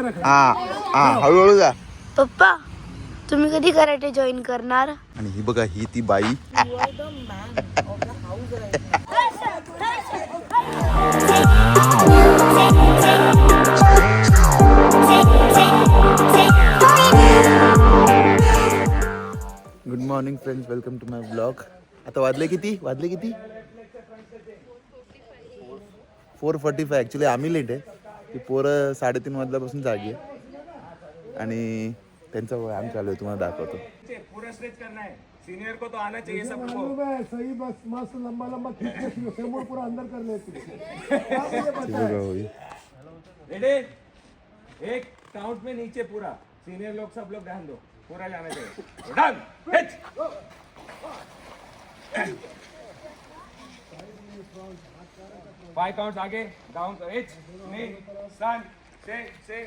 हळूहळू जा. पप्पा तुम्ही कधी कराटे जॉईन करणार? आणि ही बघा, ही ती बाई. Good morning friends, welcome to my blog. आता वाजले किती 4:45. ॲक्च्युली आम्ही लेट आहे. ती पोरं 3:30 वाजल्यापासून जागी आहे आणि त्यांचा व्यायाम चालू आहे, तुम्हाला दाखवतो. पूरा स्ट्रेच करना है. सीनियर को तो आना चाहिए सबको. सही बस मस्त लंबा लंबा खींच के फेमर पूरा अंदर कर लेते. रेडी. एक काउंट में नीचे पूरा. सीनियर लोग सब लोग ध्यान दो, पूरा जाना चाहिए. डन. हिट. 5 काउंट्स आगे डाउन कर. हिट. नी सन से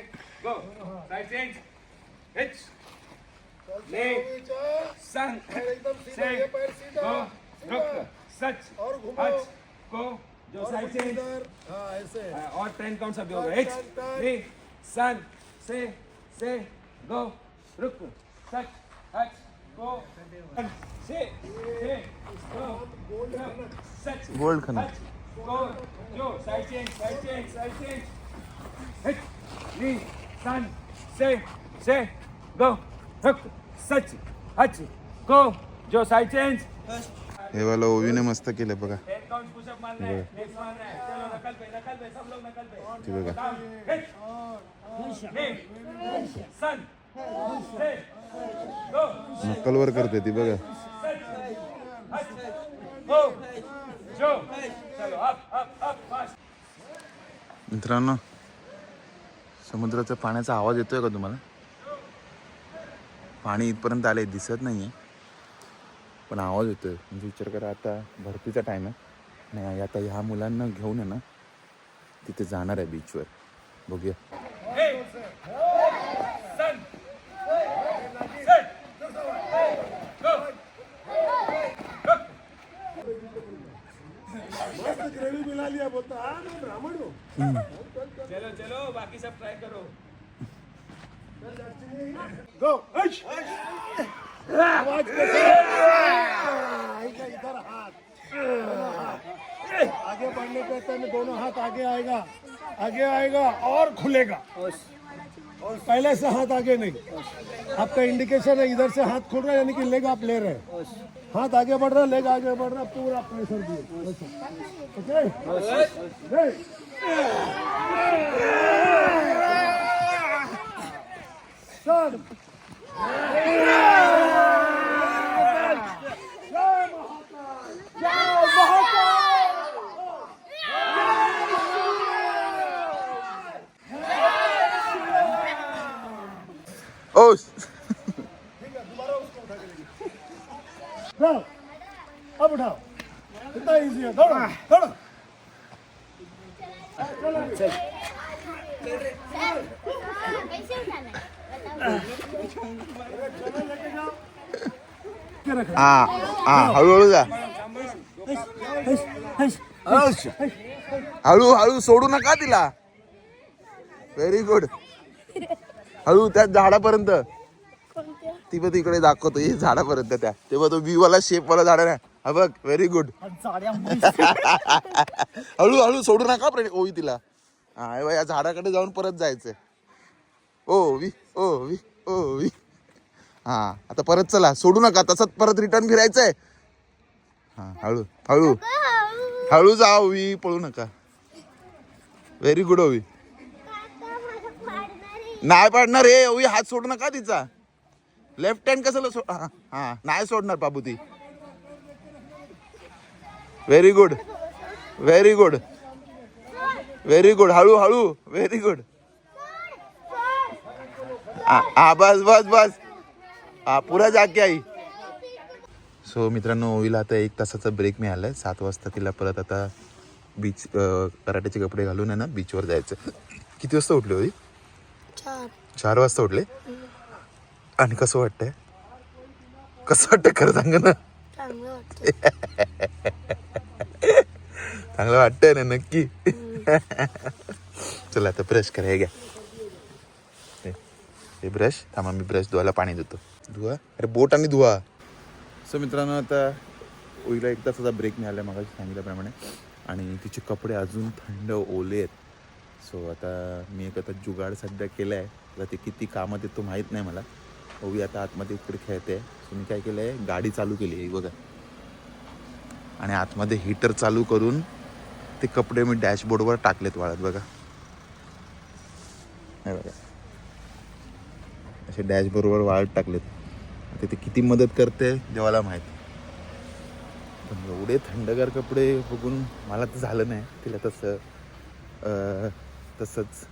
गो. Side change. हिट. नी सन से गो. रुक. सच और घुमाओ. हच को जो साइड चेंज. हाँ ऐसे. और 10 काउंट्स अभी हो गए. हिट. नी सन से गो. रुक. सच हच को से गो. सच गोल्ड खाना. हच को जो साइड चेंज. हिट. नी सन से गो. रुक. सच हच को जो साइड चेंज. हे वाला ओवीने मस्त केलं बघा. 10 काउंट पुशअप मारना है. नेक्स्ट मारना है. चलो नकल पे सब लोग नकल पे. ते बघा. हिट. नी सन से गो. नक्कलवर करते ती बघा. हो जो. चलो अप फास्ट. मित्रांनो, समुद्राच्या पाण्याचा आवाज येतोय का तुम्हाला? पाणी इथपर्यंत आले, दिसत नाहीये पण आवाज येतोय. म्हणजे विचार करा, आता भरतीचा टाइम आहे आणि आता ह्या मुलांना घेऊन आहे ना तिथे जाणार आहे बीचवर. बघूया. सन मस्त ग्रेवी मिला लिया बोलता. हाँ मैं ब्राह्मण हूँ. चलो बाकी सब ट्राई करो. गो. आवाज कैसे? इधर हाथ. आगे बढ़ने पे तो दोनों हाथ आगे आएगा और खुलेगा. और पहले से हाथ आगे नहीं. आपका इंडिकेशन है इधर से हाथ खुल रहा है, यानी कि लेग आप ले रहे हैं. हाथ आगे बढ़ रहा है, लेग आगे बढ़ रहा है, पूरा प्रेशर दिए. ओके. सर ओ उठाओ. अब उठाओ. कितना इजी है. दौड़ो. चल. हळूहळू जा. हळू सोडू नका तिला. Very good. हळू त्या झाडापर्यंत. ती पण तिकडे दाखवतो, हे झाडापर्यंत त्या. तेव्हा तो बी वाला शेप वाला झाड आहे. हा बघ, व्हेरी गुड. हळू सोडू नका ओवी तिला. हा या झाडाकडे जाऊन परत जायचंय. ओवी. हा आता परत चला, सोडू नका, तसंच परत रिटर्न फिरायचंय. हा हळू जा ओवी, पळू नका. व्हेरी गुड ओवी. नाही पाडणार रे ओवी, हात सोडू नका तिचा. लेफ्ट हँड कसं हा नाही सोडणार बाबू ती. Very good. हळू व्हेरी गुड. हा बस. हा पुरा जागे आई. सो मित्रांनो, ओवीला आता 1 तासाचा ब्रेक मिळालाय. 7 वाजता तिला परत आता बीच कराटेचे कपडे घालून आहे ना बीचवर जायचं. किती वाजता उठले ओवी? 4 वाजता उठले. आणि कसं वाटतंय खरं सांग ना. चांगलं वाटतंय ना नक्की. चला आता ब्रश करा. हे घ्या. हे ब्रश थांबा, मी ब्रश धुवायला पाणी देतो. धुवा, अरे बोट आणि धुवा. सो मित्रांनो, आता ओईला एक तासाचा ब्रेक मिळाला आहे मगाशी सांगितल्याप्रमाणे, आणि तिचे कपडे अजून थंड ओले आहेत. सो आता मी एक जुगाड सध्या केलं आहे. आता ते किती कामात येतो माहीत नाही मला. ओवी आता आतमध्ये इकडे खेळते. सो मी काय केलं आहे, गाडी चालू केली आहे बघा, आणि आतमध्ये हीटर चालू करून ते कपडे मी डॅशबोर्डवर टाकलेत वाळत बघा. हे बघा, असे डॅशबोर्डवर वाळत टाकलेत. आता ते किती मदत करते देवाला माहीत. पण एवढे थंडगार कपडे बघून मला तर झालं नाही तिला तसंच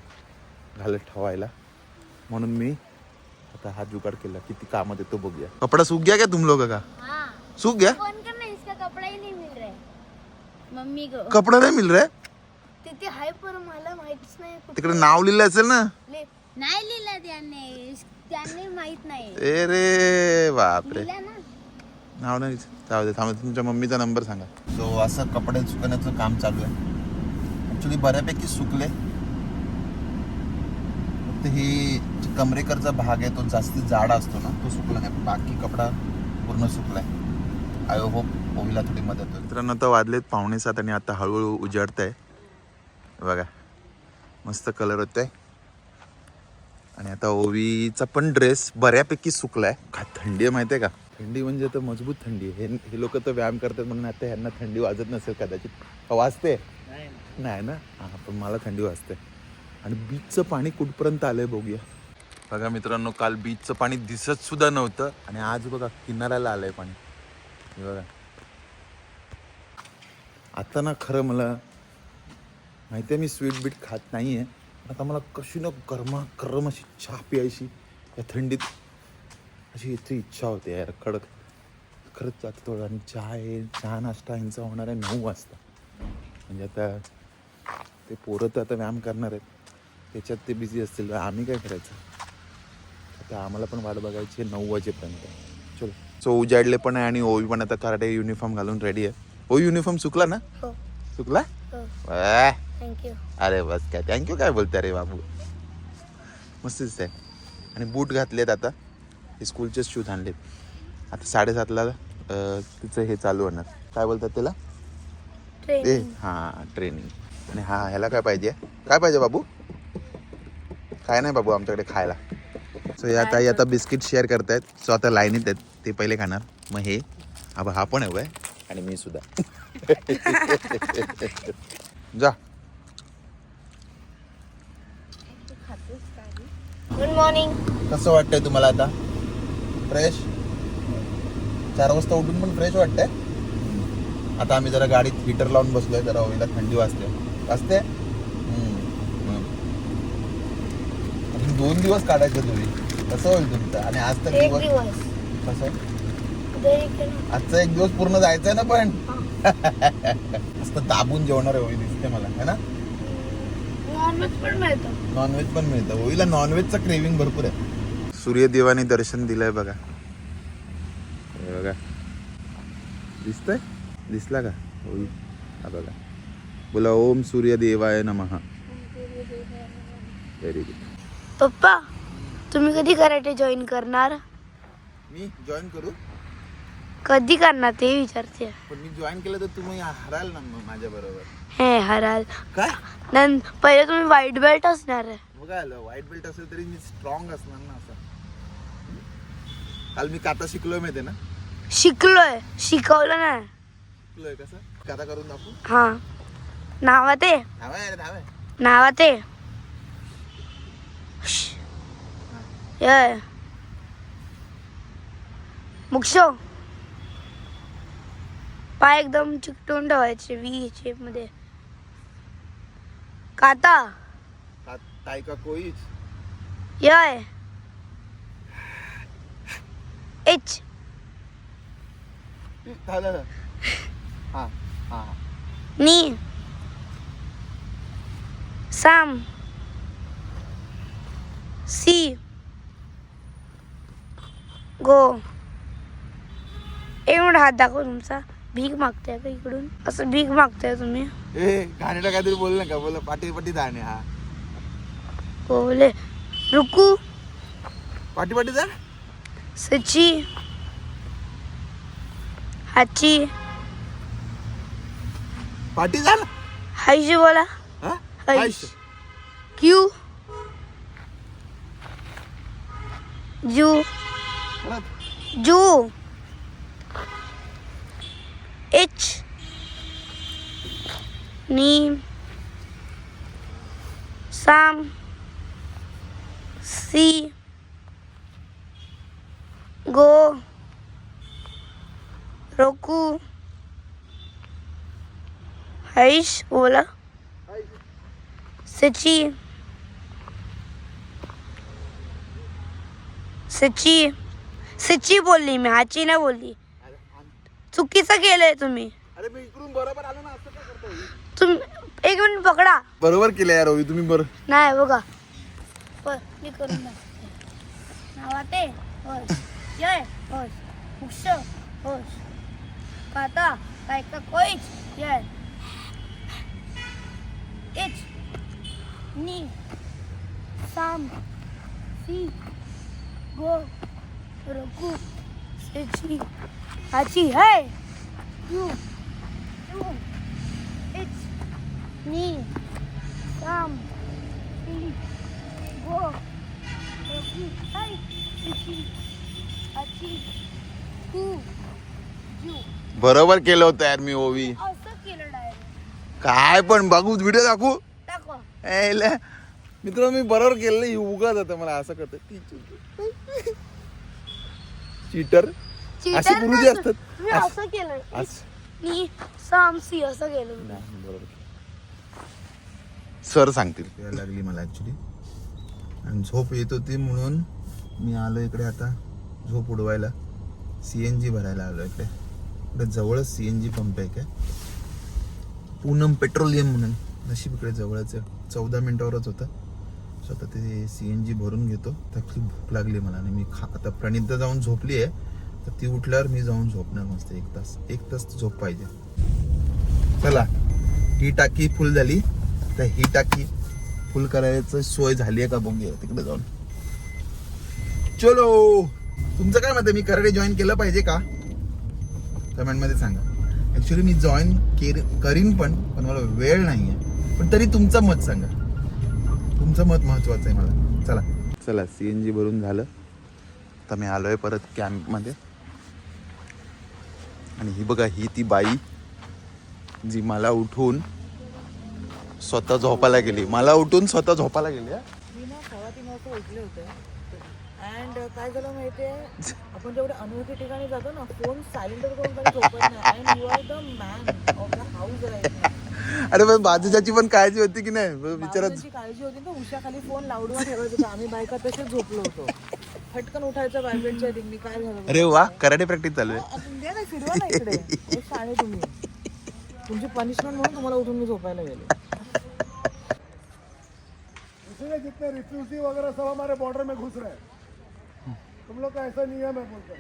घालत ठेवायला, म्हणून मी आता हा जुगाड केला. किती कामात येतो बघूया. कपडा सूख गया क्या तुम लोग का? सूख गया? फोन करना, इसका कपड़ा ही नहीं मिल रहा है मम्मी को. कपडा नाही मिल रहा तिथे हाय पर मला माहितीच नाही कुठे. तिकडे नाव लिहिलं असेल ना. नाही लिहिलं त्यांनी माहित नाही. ए रे बापरे, लिहिलं ना. नाव नाही. जाऊ दे, थांबा, तुमच्या मम्मीचा नंबर सांगा. सो असं कपडे सुकवण्याचं काम चालू आहे. ॲक्च्युली बऱ्यापैकी सुकले, फक्त ही कमरेकरचा भाग आहे तो जास्ती जाड असतो ना, तो सुकला नाही. बाकी कपडा पूर्ण सुकलाय. आय होप ओवीला थोडी मदत होईल. मित्रांनो, आता वाजलेत 6:45 आणि आता हळूहळू उजाडत आहे बघा. मस्त कलर होत आहे. आणि आता ओवीचा पण ड्रेस बऱ्यापैकी सुकलाय. काय थंडी आहे माहिती आहे का? थंडी म्हणजे तर मजबूत थंडी आहे. हे लोक तर व्यायाम करतात म्हणून आता ह्यांना थंडी वाजत नसेल कदाचित. वाजते नाही ना? हां, पण मला थंडी वाजते. आणि बीचचं पाणी कुठपर्यंत आलंय बघूया. बघा मित्रांनो, काल बीचचं पाणी दिसत सुद्धा नव्हतं, आणि आज बघा किनाऱ्याला आलंय पाणी. हे बघा, आता ना खरं मला माहिती आहे मी स्वीट बीट खात नाही आहे, आता मला कशी ना गरम अशी चहा प्यायची या थंडीत अशी इतकी इच्छा होते यार. कडक खरंच जातं थोडं. आणि चहा नाश्ता यांचा होणार आहे 9 वाजता. म्हणजे आता ते पोरं तर आता व्यायाम करणार आहेत, त्याच्यात ते बिझी असतील. आम्ही काय करायचं आता? आम्हाला पण वाट बघायची आहे 9 वाजेपर्यंत. चलो. सो उजाडले पण आहे, आणि ओवी पण आता कराटे युनिफॉर्म घालून रेडी आहे. ओवी युनिफॉर्म सुकला ना? सुकला? थँक्यू. अरे बस काय थँक्यू काय बोलते रे बाबू, मस्तच आहे. आणि बूट घातलेत आता, हे स्कूलचेच शूज आणलेत. आता 7:30ला तिचं हे चालू होणार, काय बोलतात त्याला? हां, ट्रेनिंग. आणि ह्याला काय पाहिजे बाबू? काय नाही बाबू आमच्याकडे खायला. सो या ताई आता बिस्किट शेअर करतायत. सो आता लाईनीत आहेत, ते पहिले खाणार, मग हे हा पण हवं आहे, आणि मी सुद्धा. जा. Good morning. कसं वाटतंय तुम्हाला आता? फ्रेश? 4 वाजता उठून पण फ्रेश वाटतंय. आता आम्ही जरा गाडीत हीटर लावून बसलोय, जरा ओवीला थंडी वाजते. 2 दिवस काढायचे तुम्ही, कसं होईल तुमचं? आणि आज तर दिवस कसं? आजचा 1 दिवस पूर्ण जायचंय ना, पण मस्त दाबून जेवणार आहे ओवी दिसते मला, है ना? नॉनव्हेज पण मिळतं. ओवीला नॉनव्हेजचं क्रेविंग भरपूर आहे. सूर्यदेवाने दर्शन दिलंय बघा. हे बघा, दिसला का ओवी? हा बघा, बोला ओम सूर्यदेवाय नमः. Very good. पप्पा, तुम्ही कधी कराटे जॉईन करणार? मी जॉईन करू? कधी करणार ते विचारते. पण मी जॉईन केलं तर तुम्ही हराल ना माझ्या बरोबर. हे हराल काय? पहिले तुम्ही व्हाईट बेल्ट असणार आहे. बघा, व्हाईट बेल्ट असेल तरी मी स्ट्रॉंग असणार ना. असं काल मी काता शिकलोय माहिती ना? शिकवलं नाही. शिकलोय कसं काता करून दाखवू? हा, नावात आहे. नावात आहे. मुक्षो पाय एकदम चिकटून ठेवायचे व्ही शेप मध्ये. काता काय का कोईच यय एच. झालं. हा हा नी साम सी गो. एक मिनिट हात दाखव तुमचा. भीक मागताय का इकडून? असं भीक मागताय तुम्ही? ए गाण्याला काहीतरी बोल ना का? बोल पाठी धाणे. हा बोले रुकू पाठी पाठी जा. सची हाची पाठी जा ना. हायशी बोला. हा? हायश क्यू जू परत. जू एच नीम साम सी गो रोकू हाइश बोला. सची सची सची बोलली मी, हाची नाही बोलली. चुकीचं केलंय तुम्ही. अरे मी इकडून बरोबर आलो ना. असं काय करतो? तुम्ही एक मिनिट पकडा. बरोबर केलं यार रवी तुम्ही. बरं नाही बघा मी करून दाखवते. नावाते होस जय होस मुक्ष होस काता काय का कोईच जय इच नी साम सी गो रोकू सेची हाची है यू यू इच नी साम सी गो रोकू है सेची हाची कू यू. बरोबर केलं होतं यार मी ओवी. असं केलं डायरेक्ट. काय पण बघू व्हिडिओ दाखवू. दाखवा. मित्र मी बरोबर केलं नाही. उगाच होतं मला असं करत. चीटर अशी गुरुजी असतात. तुम्ही असं केलं. असं. नी साम सी असं केलं. नाही, बरोबर. सर सांगतील. यायला लागली मला ऍक्च्युली आणि झोप येत होती म्हणून मी आलो इकडे आता झोप उडवायला. CNG भरायला आलो इकडे. इकडे जवळच CNG पंप आहे काय पूनम पेट्रोलियम म्हणून. नशीब इकडे जवळच आहे. 14 मिनिटावरच होतं. सो आता ते CNG भरून घेतो. तकली भूक लागली मला आणि मी आता प्रणिता जाऊन झोपली आहे. तर ती उठल्यावर मी जाऊन झोपणार मस्त 1 तास झोप पाहिजे. चला ही टाकी फुल झाली. तर ही टाकी फुल करायचं सोय झाली आहे का बघूया तिकडे जाऊन. चलो तुमचं काय मत आहे? मी कराडे जॉईन केलं पाहिजे का? कमेंटमध्ये सांगा. ऍक्च्युली मी जॉईन करीन पण मला वेळ नाही आहे. पण तरी तुमचं मत सांगा. तुमचं मत महत्वाचं आहे मला. चला CNG भरून झालं. आता मी आलोय परत कॅम्पमध्ये. आणि ही बघा ही ती बाई जी मला उठून स्वतः झोपायला गेली. मला उठून स्वतः झोपायला गेली. मी ना 3:15 वाजता उठले होते. अँड काय झालं माहितीये, आपण जेवढे अनोळखी ठिकाणी जातो ना, फोन सायलेंट करून पण झोपत नाही. And you are the man of the house right now. अरे पण बाजूच्याची पण काळजी होती की नाही विचारत. बाबांची काळजी होती ना. उशाखाली फोन लावडून ठेवायचं होतं. आम्ही बायका तसेच झोपलो होतो. फटकन उठायचं वायब्रेटच्या रिंगनी. काय झालं अरे वा कराटे प्रॅक्टिस चालू आहे. द्या ना, फिरवा ना इकडे. एक शाळे तुम्ही. तुमची पनिशमेंट म्हणून तुम्हाला उठून मी झोपायला गेले. इसलिए जितने रिफ्यूजी वगैरह सब हमारे बॉर्डर में घुस रहे हैं. तुम लोग का ऐसा नियम है बोलकर.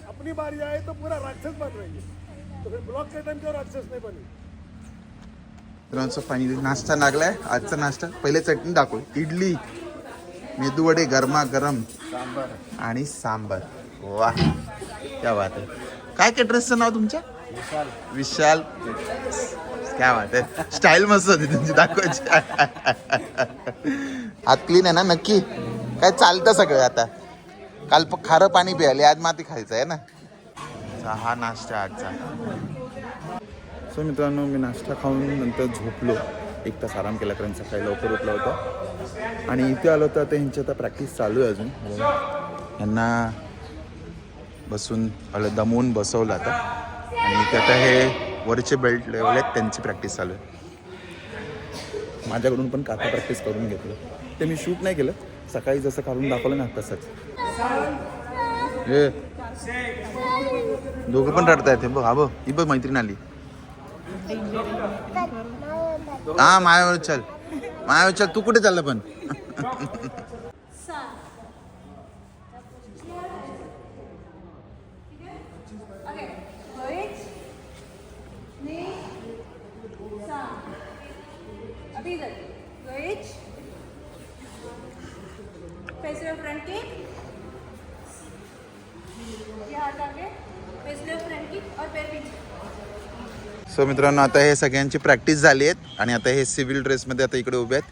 अपनी बारी आए तो पूरा राक्षस बन रही है. तो फिर ब्लॉक के टाइम क्यों राक्षस नहीं बनी? फायनली नाश्ता लागलाय. आजचा नाश्ता पहिले चटणी दाखव. इडली मेदूवडे गरमागरम आणि सांबर. वा क्या बात आहे. काय कॅटरसचं नाव तुमच्या? विशाल. क्या बात आहे. स्टाईल मस्त होती तुमची दाखवायची. हात क्लीन आहे ना नक्की? काय चालतं सगळं आता. काल खारं पाणी प्यायले आज माती खायचं आहे ना. हा नाश्ता आजचा. सो मित्रांनो मी नाश्ता खाऊन नंतर झोपलो. 1 तास आराम केला कारण सकाळी लवकर उठला होता. आणि इथे आलो तर आता ह्यांची आता प्रॅक्टिस चालू आहे अजून. यांना बसून दमवून बसवलं आता. आणि इथे आता हे वरचे बेल्ट लेवल आहेत त्यांची प्रॅक्टिस चालू आहे. माझ्याकडून पण काका प्रॅक्टिस करून घेतलं. ते मी शूट नाही केलं. सकाळी जसं काढून दाखवलं ना तसंच. हे दोघं पण रडतायत. बघ हा बघ, ही बघ मैत्रीण आली. हा मायावर चल, मायावर चल. तू कुठे चालला पण? अभी इधर Rohit face your front kick ये हाथ आगे फेस योर फ्रंट किक और पैर पीछे. सो मित्रांनो, आता हे सगळ्यांची प्रॅक्टिस झाली आहे आणि आता हे सिव्हिल ड्रेसमध्ये आता इकडे उभे आहेत.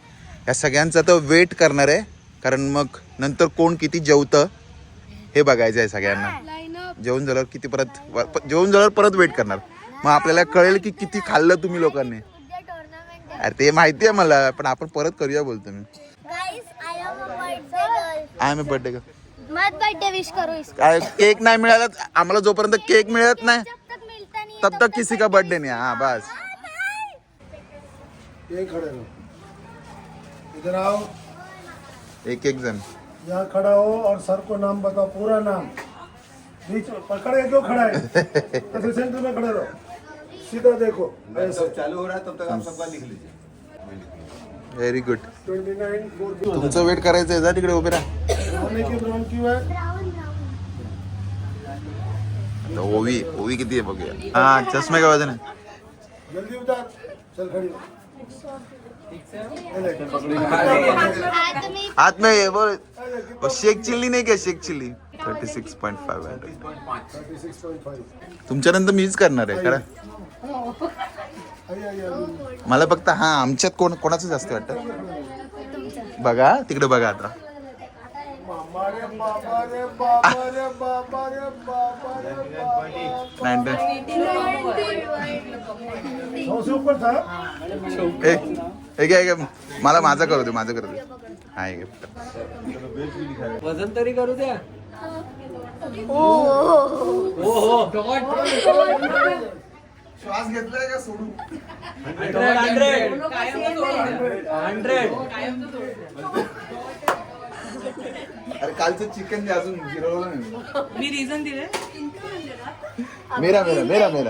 या सगळ्यांचं आता वेट करणार आहे, कारण मग नंतर कोण किती जेवतं हे बघायचं आहे सगळ्यांना. जेवण झाल्यावर किती जेवण झाल्यावर परत वेट करणार. मग आपल्याला कळेल की किती खाल्लं तुम्ही लोकांनी. अरे ते माहिती आहे मला, पण आपण परत करूया बोलतो मी. I am a birthday girl. मत बर्थडे विश करो इसको. काय केक नाही मिळाला आम्हाला, जोपर्यंत केक मिळत नाही जब तक मिलता नहीं तब तक किसी का बर्थडे नहीं. हाँ बस. ये खड़े रहो, इधर आओ, एक एक जन. यहाँ खड़ा हो और सर को नाम बताओ, पूरा नाम. बीच में पकड़ के क्यों खड़ा है? ऐसे सेंटर में खड़े रहो, सीधा देखो. चालू हो रहा है तब तक आप सबका लिख लीजिए. Very good. 29 4 तुमचं वेट करायचं आहे, जा तिकडे उभे राहा. होने की ब्राउन क्यों है? ओवी ओवी किती आहे बघूया. हा चष्मे का वजन आहे. जल्दी उतार, चल खड़ी हो. हाथ में हाथ में ये बोल. वो शेक चिल्ली नाही का, शेक चिल्ली. 36.5. 36.5. तुमच्यानंतर मीच करणार आहे. करा आइए मला फक्त. हा आमच्यात कोणाचं जास्त वाटतं बघा, तिकडे बघा आता. बाबा रे बाबा रे बाबा रे बाबा रे बाबा रे बाबा. 100 से ऊपर था. मला माझा करू दे, माझं करू दे. हा हे घे. वजन तरी करू द्या. श्वास घेतलाय का सोडू? 100. अरे कालचं चिकन जे अजून जिरवलं नाही. मी रिझन दिले. मेरा मेरा मेरा मेरा.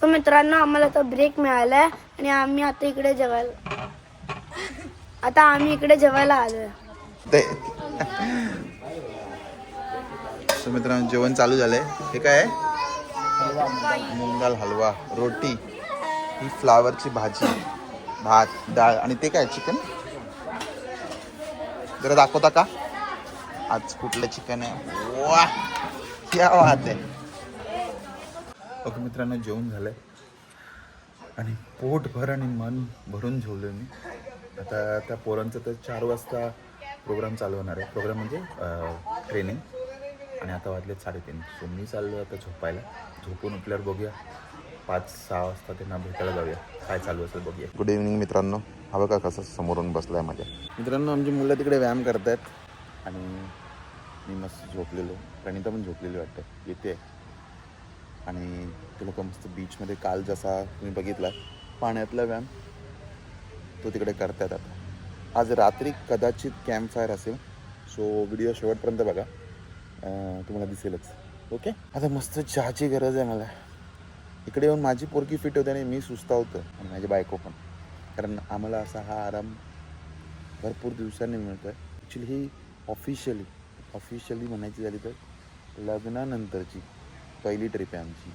तर मित्रांनो, आम्हाला आता ब्रेक मिळालाय आणि आम्ही आता इकडे जेवायला आलोय. ते सो मित्रांनो, जेवण चालू झालंय. हे काय आहे? मूग दाल हलवा, रोटी, ही फ्लावरची भाजी, भात, डाळ आणि ते काय चिकन. जरा दाखवता का आज कुठलं चिकन आहे? वा क्या बात आहे. ओके मित्रांनो, जेवण झालंय आणि पोटभर आणि मन भरून जेवलोय मी. आता त्या पोरांचं तर 4 वाजता प्रोग्राम चालू होणार आहे. प्रोग्राम म्हणजे ट्रेनिंग. आणि आता वाजले 3:30. सो मी चाललो आता झोपायला. झोपून उठल्यावर बघूया 5-6 वाजता त्यांना भेटायला जाऊया, काय चालू असेल बघूया. गुड इव्हनिंग मित्रांनो. हा बघा कसं समोरून बसलाय माझ्या. मित्रांनो, आमची मुलं तिकडे व्यायाम करतायत आणि मी मस्त झोपलेलो. प्रणिता पण झोपलेली वाटतं, येते. आणि ते लोक मस्त बीचमध्ये काल जसा तुम्ही बघितला पाण्यातला व्यायाम तो तिकडे करतायत. आता आज रात्री कदाचित कॅम्प फायर असेल. सो व्हिडिओ शेवटपर्यंत बघा, तुम्हाला दिसेलच. ओके. आता मस्त चहाची गरज आहे मला. इकडे येऊन माझी पोरगी फिट होते आणि मी सुस्ता होतो आणि माझी बायको पण. कारण आम्हाला असा हा आराम भरपूर दिवसांनी मिळतो आहे. ॲक्च्युली ही ऑफिशियली म्हणायची झाली तर लग्नानंतरची पहिली ट्रिप आहे आमची.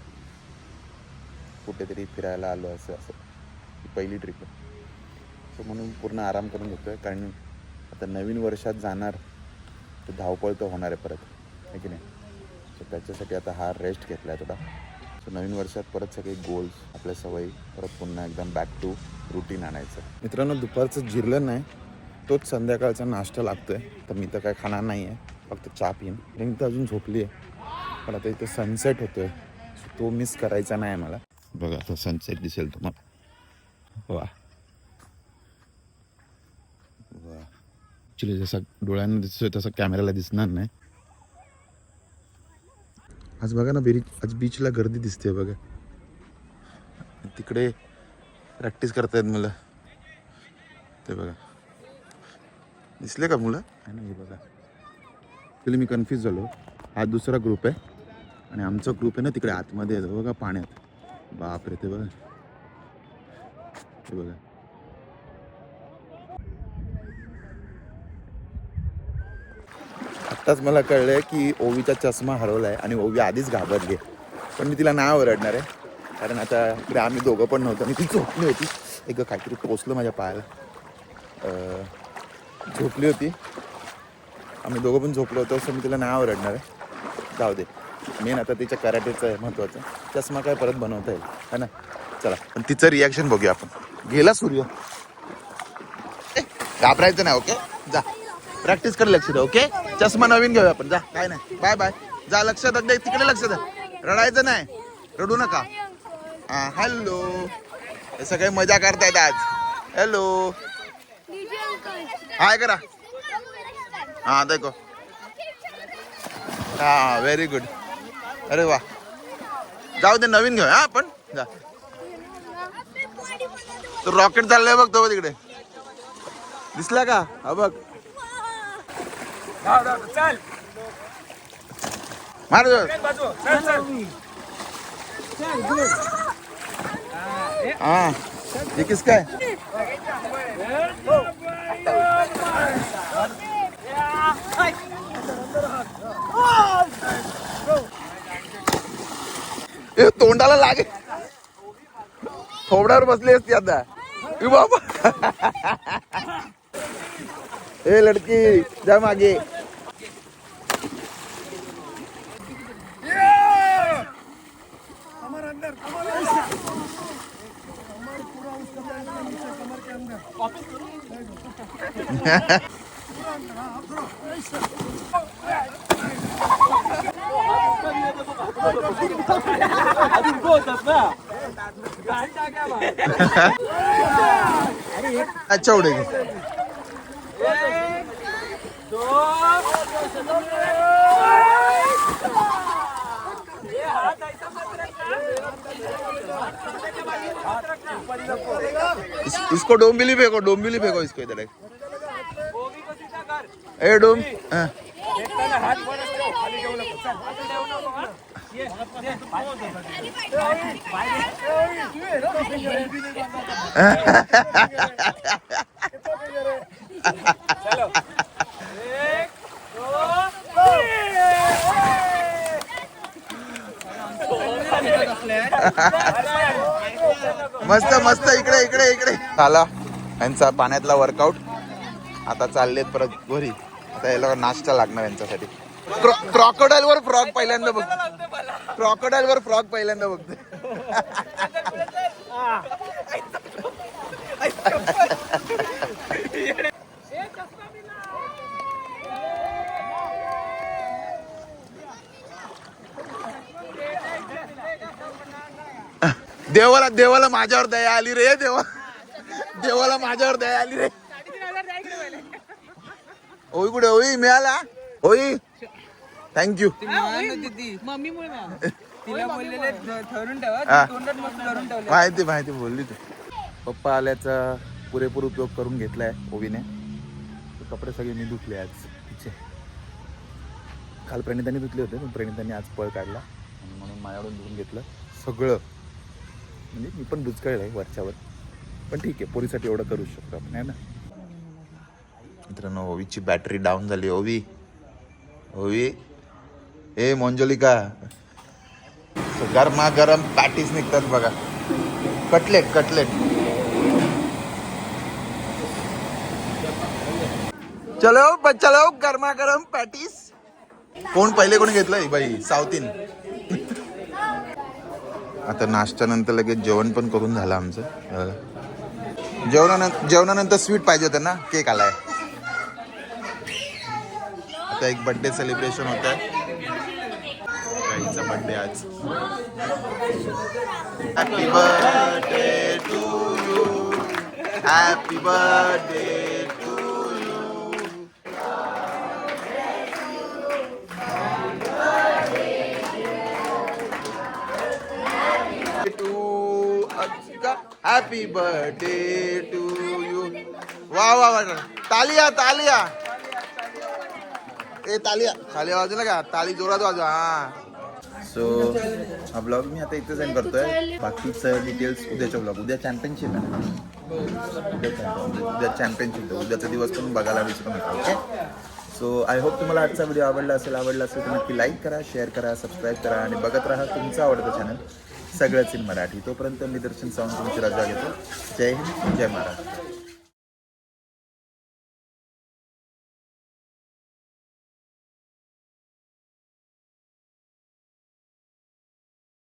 कुठेतरी फिरायला आलो असं ही पहिली ट्रिप आहे. सो म्हणून पूर्ण आराम करून घेतो आहे. कारण आता नवीन वर्षात जाणार तर धावपळ तर होणार आहे परत, आहे की नाही. सो त्याच्यासाठी आता हा रेस्ट घेतला आहे थोडा. सो नवीन वर्षात परत सगळे गोल्स, आपल्या सवयी परत पुन्हा एकदम बॅक टू रुटीन आणायचं. मित्रांनो, दुपारचं जिरलं नाही, तोच संध्याकाळचा नाश्ता लागतो आहे. तर मी तर काय खाणार नाही आहे, फक्त चहा पिईन. मी तर अजून झोपली आहे. पण आता इथे सनसेट होतो आहे, सो तो मिस करायचा नाही मला. बघा आता सनसेट दिसेल तुम्हाला. वा वा. ॲक्च्युली जसा डोळ्यांना दिसतोय तसं कॅमेऱ्याला दिसणार नाही. आज बघा ना, आज बीचला गर्दी दिसते बघा. तिकडे प्रॅक्टिस करतायत मुलं, ते बघा. दिसले का मुलं? आहे ना, हे बघा. ॲक्च्युली मी कन्फ्यूज झालो. हा दुसरा ग्रुप आहे आणि आमचा ग्रुप आहे ना तिकडे आतमध्ये आहे बघा पाण्यात. बापरे, ते बघा, ते बघा. आत्ताच मला कळलंय की ओवीचा चष्मा हरवला आहे आणि ओवी आधीच घाबरली आहे. पण मी तिला नाही ओरडणार आहे कारण आता इकडे आम्ही दोघं पण नव्हतो आणि ती झोपली होती. एक काहीतरी टोचलं माझ्या पायाला. झोपली होती, आम्ही दोघं पण झोपलो होतो, असं मी तिला नाही ओरडणार आहे. जाऊ दे, मेन आता तिच्या कराटेचं आहे महत्त्वाचं. चष्मा काय परत बनवता येईल है ना. चला, पण तिचं रिॲक्शन बघूया आपण. गेला सूर्य. घाबरायचं नाही, ओके. जा प्रॅक्टिस कर, लक्ष द्या, ओके. चष्मा नवीन घेऊया आपण. जा, काय नाही, बाय बाय. जा, लक्ष द्या, तिकडे लक्ष द्या. रडायचं नाही, रडू नका. हां, हॅलो. हे सगळे मजा करतायत आज. हॅलो, हाय करा. हां, देखो. हां, व्हेरी गुड. अरे वा, जाऊ दे, नवीन घेऊया आपण. जा, तो रॉकेट चाललाय बघ, तो तिकडे दिसला का? हा बघ, चल मार बाजू, चल चल. हाँ, ये किसका है? ए, तोंडाला लागे, थोबड्यावर बसली असती आता. ए बाबा, ए लड़की जा मागे. अच्छा उडेगी. इसको डोंबिली फेंको, डोंबिली फेंको इसको इधर. ए डोम, हाँ. हात वरच ठेव, खाली ठेवू नको. चल, हात ठेवू नको. हा? ये, चलो. एक, मस्त मस्त. इकडे इकडे इकडे आला यांचा पाण्यातला वर्कआउट. आता चाललेत परत घरी. आता याला नाश्ता लागणार यांच्यासाठी. क्रोकोडाईल वर फ्रॉग पहिल्यांदा बघ. क्रोकोडाईल वर फ्रॉग पहिल्यांदा बघते. देवाला देवाला माझ्यावर दया आली रे. देवाला माझ्यावर दया आली रे. ओई कुठे? ओई मिळाला. ओई थँक्यू. माहिती माहिती बोलली तू. पप्पा आल्याचा पुरेपूर उपयोग करून घेतलाय ओवीने. कपडे सगळे मी धुतले आज तिचे. काल प्रणितांनी धुतले होते पण प्रणितांनी आज पळ काढला म्हणून माझ्याकडून धुवून घेतलं सगळं. म्हणजे मी पण बुचकळलंय वरच्यावर, पण ठीक आहे, पोरीसाठी एवढं करू शकतो आपण, आहे ना. मित्रांनो, ओवीची बॅटरी डाऊन झाली. ओवी ओवी ए मोंजोलिका, गरमा गरम पॅटीस निघतात बघा. Cutlet cutlet. चलो चलो, गरमा गरम पॅटीस. कोण पहिले कोणी घेतलंय बाई? साऊथीन. आता नाश्त्यानंतर लगेच जेवण पण करून झालं आमचं. जेवणानंतर स्वीट पाहिजे होतं ना, केक आलाय. आता एक बर्थडे सेलिब्रेशन होत आहे. गाईचा बर्थडे आज. Happy birthday to you, happy birthday to you. Happy birthday to you. वा वा वा. तालिया तालिया ए तालिया तालिया वाजला का ताली जोरात वाजवा हा. सो हा ब्लॉग मी आता इथेच एंड करतोय. बाकीचं डिटेल्स उद्याच्या ब्लॉग. उद्या चॅम्पियनशिप आहे. उद्या चॅम्पियनशिप उद्याचा दिवस पण बघायला विसरू नका. ओके. सो आय होप तुम्हाला आजचा व्हिडिओ आवडला असेल तर नक्की लाईक करा, शेअर करा, सबस्क्राईब करा आणि बघत राहा तुमचं आवडतं चॅनल सगळंच इन मराठी. तोपर्यंत मी दर्शन सावंत तुमची रजा घेतो. जय हिंद, जय महाराष्ट्र.